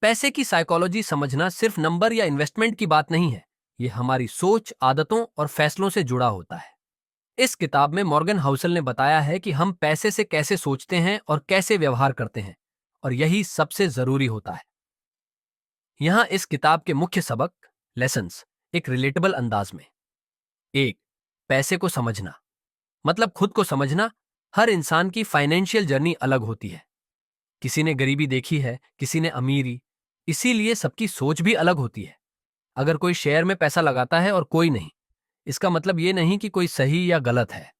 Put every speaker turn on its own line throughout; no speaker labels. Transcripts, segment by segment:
पैसे की साइकोलॉजी समझना सिर्फ नंबर या इन्वेस्टमेंट की बात नहीं है। ये हमारी सोच, आदतों और फैसलों से जुड़ा होता है। इस किताब में मॉर्गन हाउसल ने बताया है कि हम पैसे से कैसे सोचते हैं और कैसे व्यवहार करते हैं, और यही सबसे जरूरी होता है। यहाँ इस किताब के मुख्य सबक, लेसन्स, एक रिलेटेबल अंदाज में। एक, पैसे को समझना मतलब खुद को समझना। हर इंसान की फाइनेंशियल जर्नी अलग होती है। किसी ने गरीबी देखी है, किसी ने अमीरी, इसीलिए सबकी सोच भी अलग होती है। अगर कोई शेयर में पैसा लगाता है और कोई नहीं, इसका मतलब ये नहीं कि कोई सही या गलत है।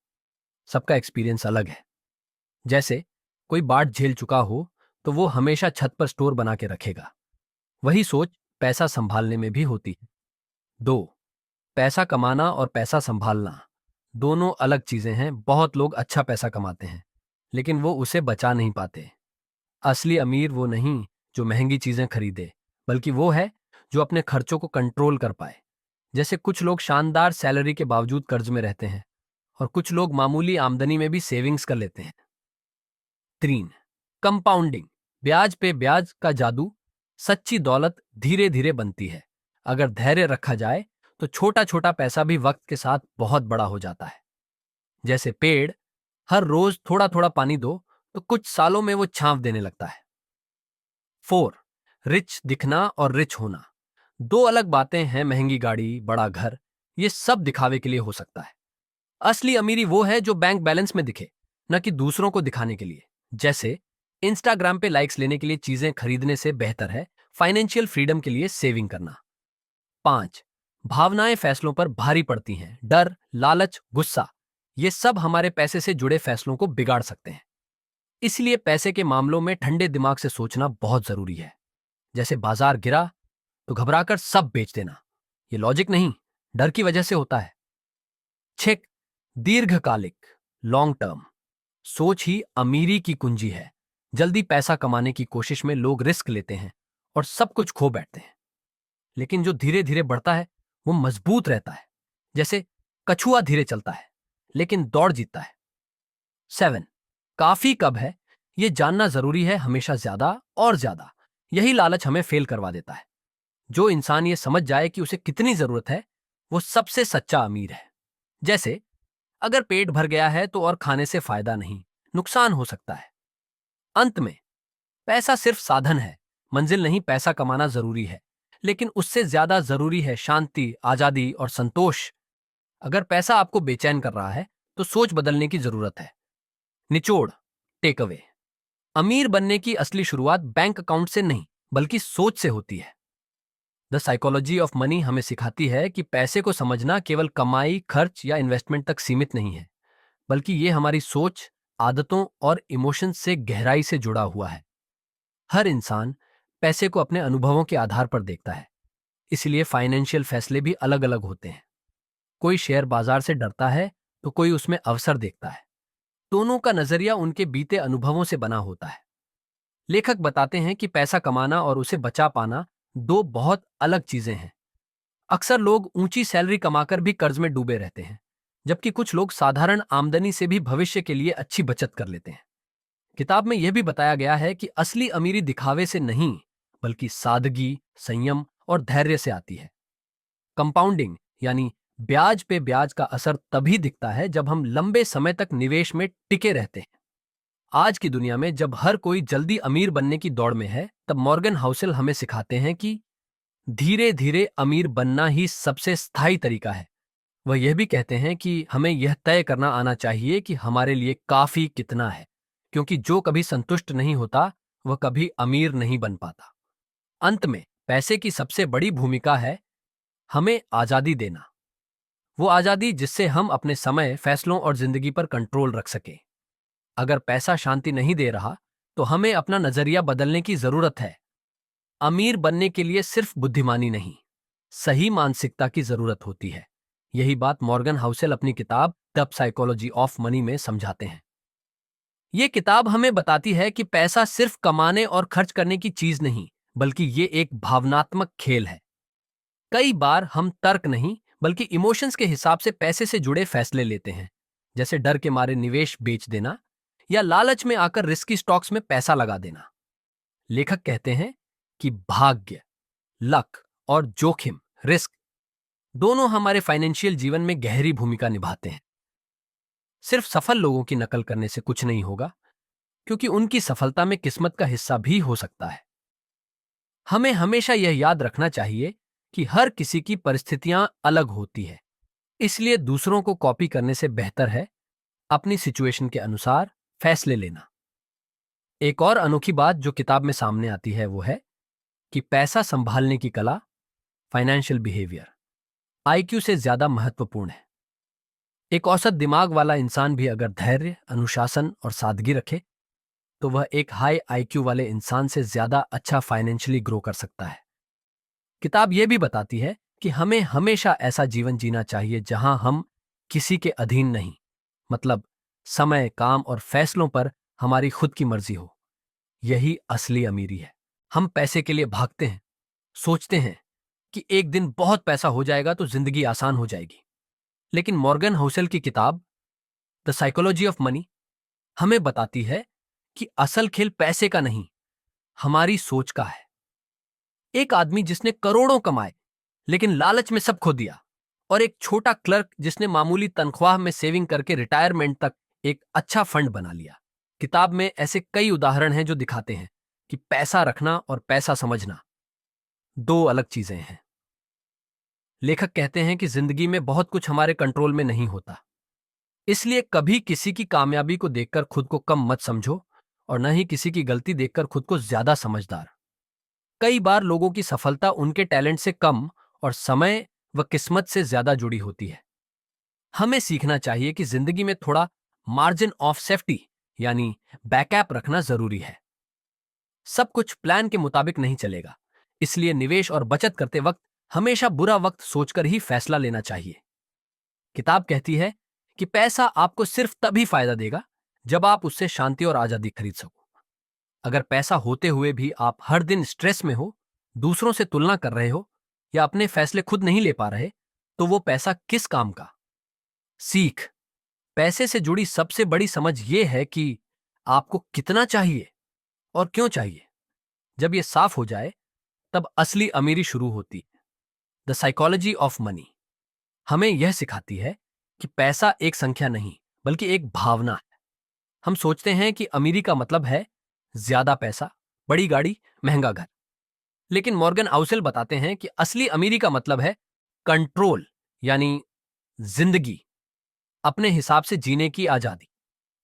सबका एक्सपीरियंस अलग है। जैसे कोई बाढ़ झेल चुका हो तो वो हमेशा छत पर स्टोर बना के रखेगा। वही सोच पैसा संभालने में भी होती है। दो, पैसा कमाना और पैसा संभालना दोनों अलग चीजें हैं। बहुत लोग अच्छा पैसा कमाते हैं, लेकिन वो उसे बचा नहीं पाते। असली अमीर वो नहीं जो महंगी चीजें खरीदे, बल्कि वो है जो अपने खर्चों को कंट्रोल कर पाए। जैसे कुछ लोग शानदार सैलरी के बावजूद कर्ज में रहते हैं, और कुछ लोग मामूली आमदनी में भी सेविंग्स कर लेते हैं। तीन, कंपाउंडिंग, ब्याज पे ब्याज का जादू। सच्ची दौलत धीरे धीरे बनती है। अगर धैर्य रखा जाए तो छोटा छोटा पैसा भी वक्त के साथ बहुत बड़ा हो जाता है। जैसे पेड़, हर रोज थोड़ा थोड़ा पानी दो तो कुछ सालों में वो छांव देने लगता है। फोर, रिच दिखना और रिच होना दो अलग बातें हैं। महंगी गाड़ी, बड़ा घर, ये सब दिखावे के लिए हो सकता है। असली अमीरी वो है जो बैंक बैलेंस में दिखे, न कि दूसरों को दिखाने के लिए। जैसे इंस्टाग्राम पे लाइक्स लेने के लिए चीजें खरीदने से बेहतर है फाइनेंशियल फ्रीडम के लिए सेविंग करना। पांच, भावनाएं फैसलों पर भारी पड़ती हैं। डर, लालच, गुस्सा, ये सब हमारे पैसे से जुड़े फैसलों को बिगाड़ सकते हैं। इसलिए पैसे के मामलों में ठंडे दिमाग से सोचना बहुत जरूरी है। जैसे बाजार गिरा तो घबराकर सब बेच देना, ये लॉजिक नहीं, डर की वजह से होता है। छह, दीर्घकालिक, लॉन्ग टर्म सोच ही अमीरी की कुंजी है। जल्दी पैसा कमाने की कोशिश में लोग रिस्क लेते हैं और सब कुछ खो बैठते हैं, लेकिन जो धीरे धीरे बढ़ता है वो मजबूत रहता है। जैसे कछुआ धीरे चलता है लेकिन दौड़ जीतता है। सेवन, काफी कब है ये जानना जरूरी है, हमेशा ज्यादा और ज्यादा। यही लालच हमें फेल करवा देता है। जो इंसान ये समझ जाए कि उसे कितनी जरूरत है, वो सबसे सच्चा अमीर है। जैसे अगर पेट भर गया है तो और खाने से फायदा नहीं, नुकसान हो सकता है। अंत में पैसा सिर्फ साधन है, मंजिल नहीं। पैसा कमाना जरूरी है, लेकिन उससे ज्यादा जरूरी है शांति, आजादी और संतोष। अगर पैसा आपको बेचैन कर रहा है तो सोच बदलने की जरूरत है। निचोड़, टेक अवे, अमीर बनने की असली शुरुआत बैंक अकाउंट से नहीं बल्कि सोच से होती है। द साइकोलॉजी ऑफ मनी हमें सिखाती है कि पैसे को समझना केवल कमाई, खर्च या इन्वेस्टमेंट तक सीमित नहीं है, बल्कि ये हमारी सोच, आदतों और इमोशंस से गहराई से जुड़ा हुआ है। हर इंसान पैसे को अपने अनुभवों के आधार पर देखता है, इसलिए फाइनेंशियल फैसले भी अलग अलग होते हैं। कोई शेयर बाजार से डरता है तो कोई उसमें अवसर देखता है। दोनों का नजरिया उनके बीते अनुभवों से बना होता है। लेखक बताते हैं कि पैसा कमाना और उसे बचा पाना दो बहुत अलग चीजें हैं। अक्सर लोग ऊंची सैलरी कमाकर भी कर्ज में डूबे रहते हैं, जबकि कुछ लोग साधारण आमदनी से भी भविष्य के लिए अच्छी बचत कर लेते हैं। किताब में यह भी बताया गया है कि असली अमीरी दिखावे से नहीं, बल्कि सादगी, संयम और धैर्य से आती है। कंपाउंडिंग यानी ब्याज पे ब्याज का असर तभी दिखता है जब हम लंबे समय तक निवेश में टिके रहते हैं। आज की दुनिया में जब हर कोई जल्दी अमीर बनने की दौड़ में है, तब मॉर्गन हाउसल हमें सिखाते हैं कि धीरे धीरे अमीर बनना ही सबसे स्थायी तरीका है। वह यह भी कहते हैं कि हमें यह तय करना आना चाहिए कि हमारे लिए काफी कितना है, क्योंकि जो कभी संतुष्ट नहीं होता वह कभी अमीर नहीं बन पाता। अंत में पैसे की सबसे बड़ी भूमिका है हमें आजादी देना, वो आजादी जिससे हम अपने समय, फैसलों और जिंदगी पर कंट्रोल रख सकें। अगर पैसा शांति नहीं दे रहा तो हमें अपना नजरिया बदलने की जरूरत है। अमीर बनने के लिए सिर्फ बुद्धिमानी नहीं, सही मानसिकता की जरूरत होती है। यही बात मॉर्गन हाउसल अपनी किताब द साइकोलॉजी ऑफ मनी में समझाते हैं। ये किताब हमें बताती है कि पैसा सिर्फ कमाने और खर्च करने की चीज नहीं, बल्कि ये एक भावनात्मक खेल है। कई बार हम तर्क नहीं बल्कि इमोशंस के हिसाब से पैसे से जुड़े फैसले लेते हैं, जैसे डर के मारे निवेश बेच देना या लालच में आकर रिस्की स्टॉक्स में पैसा लगा देना। लेखक कहते हैं कि भाग्य, लक और जोखिम, रिस्क दोनों हमारे फाइनेंशियल जीवन में गहरी भूमिका निभाते हैं। सिर्फ सफल लोगों की नकल करने से कुछ नहीं होगा, क्योंकि उनकी सफलता में किस्मत का हिस्सा भी हो सकता है। हमें हमेशा यह याद रखना चाहिए कि हर किसी की परिस्थितियां अलग होती है, इसलिए दूसरों को कॉपी करने से बेहतर है अपनी सिचुएशन के अनुसार फैसले लेना। एक और अनोखी बात जो किताब में सामने आती है वो है कि पैसा संभालने की कला, फाइनेंशियल बिहेवियर, आईक्यू से ज्यादा महत्वपूर्ण है। एक औसत दिमाग वाला इंसान भी अगर धैर्य, अनुशासन और सादगी रखे तो वह एक हाई आईक्यू वाले इंसान से ज्यादा अच्छा फाइनेंशियली ग्रो कर सकता है। किताब यह भी बताती है कि हमें हमेशा ऐसा जीवन जीना चाहिए जहां हम किसी के अधीन नहीं, मतलब समय, काम और फैसलों पर हमारी खुद की मर्जी हो। यही असली अमीरी है। हम पैसे के लिए भागते हैं, सोचते हैं कि एक दिन बहुत पैसा हो जाएगा तो जिंदगी आसान हो जाएगी। लेकिन मॉर्गन हाउसेल की किताब द साइकोलॉजी ऑफ मनी हमें बताती है कि असल खेल पैसे का नहीं, हमारी सोच का है। एक आदमी जिसने करोड़ों कमाए लेकिन लालच में सब खो दिया, और एक छोटा क्लर्क जिसने मामूली तनख्वाह में सेविंग करके रिटायरमेंट तक एक अच्छा फंड बना लिया। किताब में ऐसे कई उदाहरण हैं जो दिखाते हैं कि पैसा रखना और पैसा समझना दो अलग चीजें हैं। लेखक कहते हैं कि जिंदगी में बहुत कुछ हमारे कंट्रोल में नहीं होता, इसलिए कभी किसी की कामयाबी को देखकर खुद को कम मत समझो और न ही किसी की गलती देखकर खुद को ज्यादा समझदार। कई बार लोगों की सफलता उनके टैलेंट से कम और समय व किस्मत से ज्यादा जुड़ी होती है। हमें सीखना चाहिए कि जिंदगी में थोड़ा मार्जिन ऑफ सेफ्टी यानी बैकअप रखना जरूरी है। सब कुछ प्लान के मुताबिक नहीं चलेगा, इसलिए निवेश और बचत करते वक्त हमेशा बुरा वक्त सोचकर ही फैसला लेना चाहिए। किताब कहती है कि पैसा आपको सिर्फ तभी फायदा देगा जब आप उससे शांति और आजादी खरीद सको। अगर पैसा होते हुए भी आप हर दिन स्ट्रेस में हो, दूसरों से तुलना कर रहे हो या अपने फैसले खुद नहीं ले पा रहे, तो वो पैसा किस काम का? सीख, पैसे से जुड़ी सबसे बड़ी समझ ये है कि आपको कितना चाहिए और क्यों चाहिए। जब ये साफ हो जाए तब असली अमीरी शुरू होती है। द साइकोलॉजी ऑफ मनी हमें यह सिखाती है कि पैसा एक संख्या नहीं बल्कि एक भावना है। हम सोचते हैं कि अमीरी का मतलब है ज्यादा पैसा, बड़ी गाड़ी, महंगा घर। लेकिन मॉर्गन हाउसेल बताते हैं कि असली अमीरी का मतलब है कंट्रोल, यानी जिंदगी अपने हिसाब से जीने की आजादी।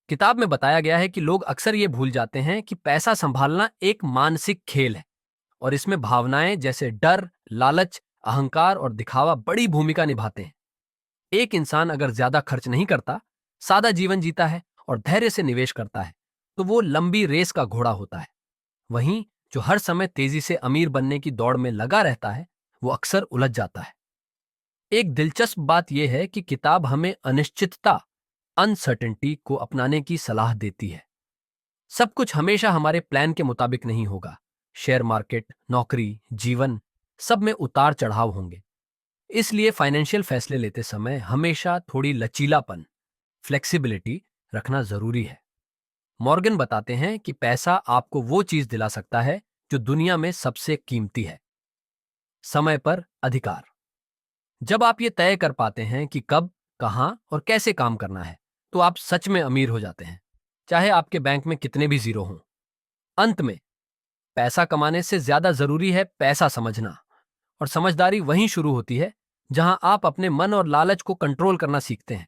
किताब में बताया गया है कि लोग अक्सर ये भूल जाते हैं कि पैसा संभालना एक मानसिक खेल है और इसमें भावनाएं जैसे डर, लालच, अहंकार और दिखावा बड़ी भूमिका निभाते हैं। एक इंसान अगर ज्यादा खर्च नहीं करता, सादा जीवन जीता है और धैर्य से निवेश करता है, तो वो लंबी रेस का घोड़ा होता है। वहीं जो हर समय तेजी से अमीर बनने की दौड़ में लगा रहता है, वो अक्सर उलझ जाता है। एक दिलचस्प बात यह है कि किताब हमें अनिश्चितता, अनसर्टेनिटी को अपनाने की सलाह देती है। सब कुछ हमेशा हमारे प्लान के मुताबिक नहीं होगा। शेयर मार्केट, नौकरी, जीवन, सब में उतार चढ़ाव होंगे। इसलिए फाइनेंशियल फैसले लेते समय हमेशा थोड़ी लचीलापन, फ्लेक्सिबिलिटी रखना जरूरी है। मॉर्गन बताते हैं कि पैसा आपको वो चीज दिला सकता है जो दुनिया में सबसे कीमती है, समय पर अधिकार। जब आप ये तय कर पाते हैं कि कब, कहां और कैसे काम करना है, तो आप सच में अमीर हो जाते हैं, चाहे आपके बैंक में कितने भी जीरो हों। अंत में, पैसा कमाने से ज्यादा जरूरी है पैसा समझना, और समझदारी वहीं शुरू होती है जहां आप अपने मन और लालच को कंट्रोल करना सीखते हैं।